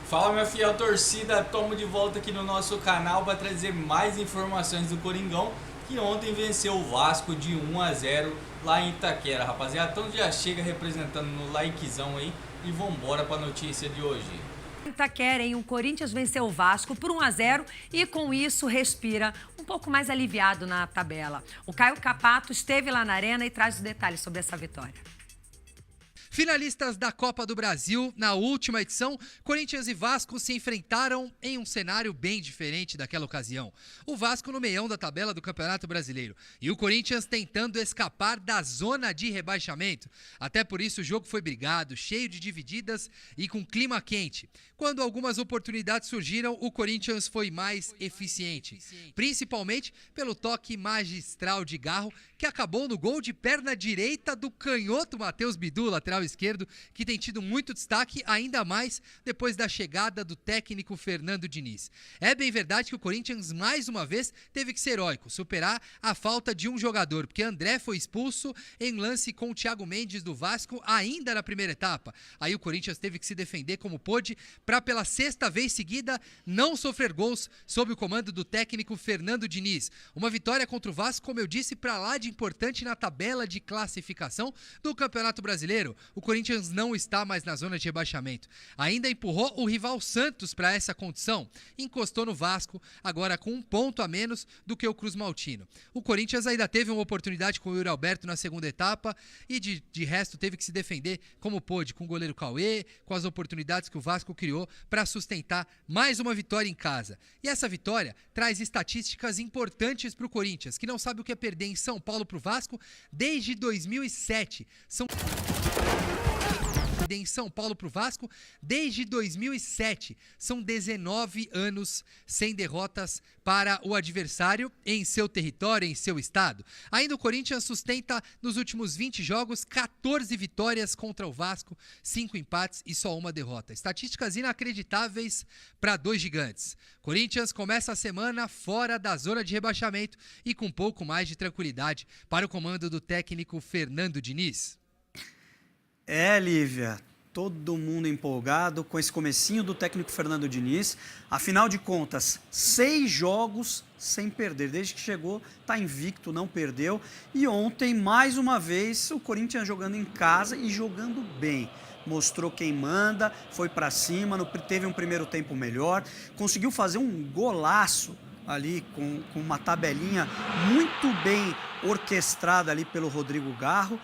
Fala, minha fiel torcida, tomo de volta aqui no nosso canal para trazer mais informações do Coringão, que ontem venceu o Vasco de 1-0 lá em Itaquera, rapaziada. Então já chega representando no likezão aí e vambora para a notícia de hoje. Itaquera, hein? O Corinthians venceu o Vasco por 1-0 e com isso respira um pouco mais aliviado na tabela. O Caio Capato esteve lá na arena e traz os detalhes sobre essa vitória. Finalistas da Copa do Brasil, na última edição, Corinthians e Vasco se enfrentaram em um cenário bem diferente daquela ocasião. O Vasco no meião da tabela do Campeonato Brasileiro e o Corinthians tentando escapar da zona de rebaixamento. Até por isso o jogo foi brigado, cheio de divididas e com clima quente. Quando algumas oportunidades surgiram, o Corinthians foi mais eficiente, principalmente pelo toque magistral de Garro, que acabou no gol de perna direita do canhoto Matheus Bidu, lateral esquerdo, que tem tido muito destaque, ainda mais depois da chegada do técnico Fernando Diniz. É bem verdade que o Corinthians, mais uma vez, teve que ser heróico, superar a falta de um jogador, porque André foi expulso em lance com o Thiago Mendes do Vasco, ainda na primeira etapa. Aí o Corinthians teve que se defender como pôde, para pela sexta vez seguida não sofrer gols sob o comando do técnico Fernando Diniz. Uma vitória contra o Vasco, como eu disse, para lá de importante na tabela de classificação do Campeonato Brasileiro. O Corinthians não está mais na zona de rebaixamento. Ainda empurrou o rival Santos para essa condição. Encostou no Vasco, agora com um ponto a menos do que o Cruz Maltino. O Corinthians ainda teve uma oportunidade com o Yuri Alberto na segunda etapa e de resto teve que se defender como pôde, com o goleiro Cauê, com as oportunidades que o Vasco criou para sustentar mais uma vitória em casa. E essa vitória traz estatísticas importantes para o Corinthians, que não sabe o que é perder em São Paulo para o Vasco desde 2007. Em São Paulo para o Vasco desde 2007. São 19 anos sem derrotas para o adversário em seu território, em seu estado. Ainda o Corinthians sustenta nos últimos 20 jogos 14 vitórias contra o Vasco, 5 empates e só uma derrota. Estatísticas inacreditáveis para dois gigantes. Corinthians começa a semana fora da zona de rebaixamento e com um pouco mais de tranquilidade para o comando do técnico Fernando Diniz. Lívia, todo mundo empolgado com esse comecinho do técnico Fernando Diniz. Afinal de contas, 6 jogos sem perder. Desde que chegou, está invicto, não perdeu. E ontem, mais uma vez, o Corinthians jogando em casa e jogando bem. Mostrou quem manda, foi para cima, teve um primeiro tempo melhor, conseguiu fazer um golaço ali com uma tabelinha muito bem orquestrada ali pelo Rodrigo Garro.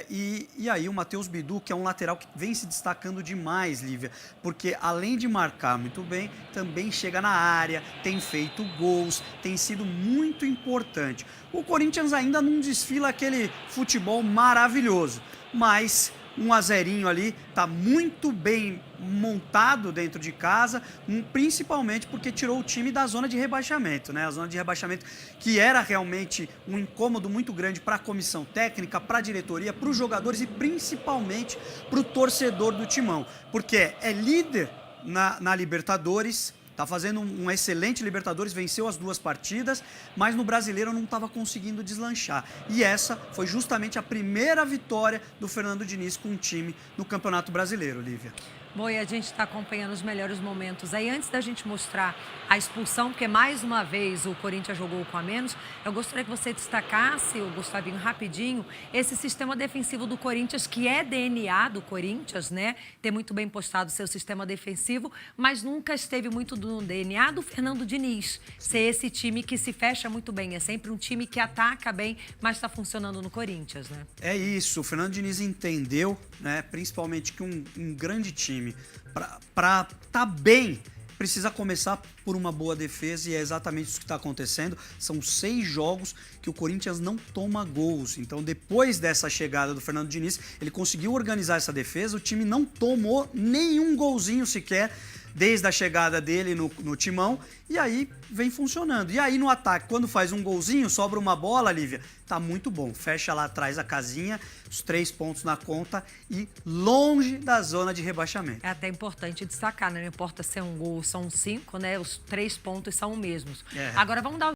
E aí o Matheus Bidu, que é um lateral que vem se destacando demais, Lívia, porque além de marcar muito bem, também chega na área, tem feito gols, tem sido muito importante. O Corinthians ainda não desfila aquele futebol maravilhoso, mas 1-0 ali, tá muito bem montado dentro de casa, principalmente porque tirou o time da zona de rebaixamento, né? A zona de rebaixamento que era realmente um incômodo muito grande para a comissão técnica, para a diretoria, para os jogadores e principalmente para o torcedor do Timão, porque é líder na Libertadores. Tá fazendo um excelente Libertadores, venceu as 2 partidas, mas no Brasileiro não estava conseguindo deslanchar. E essa foi justamente a primeira vitória do Fernando Diniz com o time no Campeonato Brasileiro, Lívia. Bom, e a gente está acompanhando os melhores momentos. Aí, antes da gente mostrar a expulsão, porque mais uma vez o Corinthians jogou com a menos, eu gostaria que você destacasse, o Gustavinho, rapidinho, esse sistema defensivo do Corinthians, que é DNA do Corinthians, né? Ter muito bem postado o seu sistema defensivo, mas nunca esteve muito no DNA do Fernando Diniz. Ser esse time que se fecha muito bem. É sempre um time que ataca bem, mas está funcionando no Corinthians, né? É isso, o Fernando Diniz entendeu, né? Principalmente que um grande time, para estar bem, precisa começar por uma boa defesa e é exatamente isso que está acontecendo. São 6 jogos que o Corinthians não toma gols. Então, depois dessa chegada do Fernando Diniz, ele conseguiu organizar essa defesa, o time não tomou nenhum golzinho sequer desde a chegada dele no Timão, e aí vem funcionando. E aí no ataque, quando faz um golzinho, sobra uma bola, Lívia, tá muito bom. Fecha lá atrás a casinha, os 3 pontos na conta e longe da zona de rebaixamento. É até importante destacar, né? Não importa se é um gol ou são 5, né? Os 3 pontos são os mesmos. Agora vamos dar